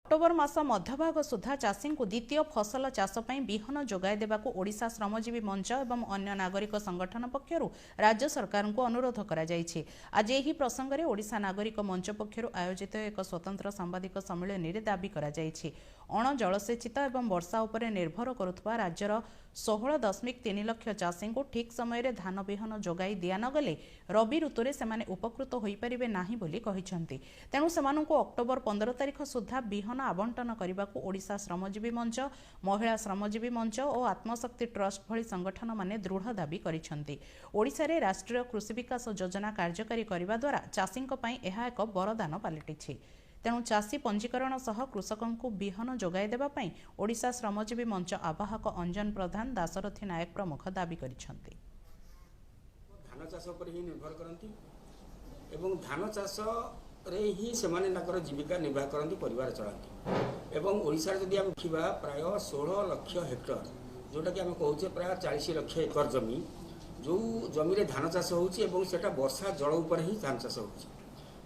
October मास मध्यभाग सुधा चाषी को द्वितीय फसल चाष पर बिहन जोगाई देवाक ओडिशा श्रमजीवी मंच एवं अन्य नागरिक संगठन पक्षर राज्य सरकार को अनुरोध करा जायछि। आज यही प्रसंग में ओडिशा नागरिक मंच पक्षर आयोजित एक स्वतंत्र सांबादिक सम्मेलन में दाबी करा जायछि। अण जलसेचित एवं वर्षा उपरे निर्भर करुवा राज्यर 16.3 लाख चाषी को ठीक समय रे धान बिहन जोगाई दिया नगले रबी ऋतु से उपकृत हो पारे नाही बोली कहिसंती। तेणु सेमानंकु अक्टोबर 15 तारिख सुधा बिहन आवंटन करने को ओडिशा श्रमजीवी मंच, महिला श्रमजीवी मंच और आत्मशक्ति ट्रस्ट भली संगठन माने दृढ़ दाबी करिसंती। ओडिशा रे राष्ट्रीय कृषि विकास योजना कार्यकारी करने द्वारा चाषी यह एक वरदान पलटिछि। तेणु चाषी पंजीकरण सह कृषकों को बिहन जोगाई देबा पई ओडिशा श्रमजीवी मंच आवाहक अंजन प्रधान, दाशरथी नायक प्रमुख दाबी करिसंती। धान चाष पर ही निर्भर करती एवं धान चाष रे ही सेमाने ताकर जीविका निर्वाह करती, परिवार चलाती। एवं ओडिशा रे जदि हम देखिबा प्राय 16 लाख हेक्टर, जोटा कि हम कहूचे प्राय 40 लाख एकर जमी, जो जमी रे धान चाष होउची एवं सेटा वर्षा जल ऊपर ही धान चाष होउची।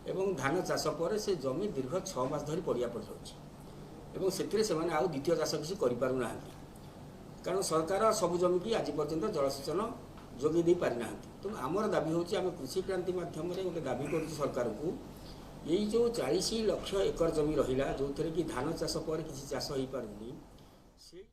एवं धान चाष पर से जमी दीर्घ 6 मास धरी पड़िया पड़ जाउची एवं सेतिरे सेमाने आउ द्वितीय चाष किसी करि पारु नाहंती, कारण सरकार सब जमी की आज पर्यंत जलसेचन जोगी दे पारि नाहंती। तो आमर दाबी होची, आम कृषि क्रांति माध्यम रे गोटे दाबी करूछु सरकार को, यही जो 40 लाख एकर जमी रहिला जो थरे कि धान चाष पर किसी चाष होई पारुनी से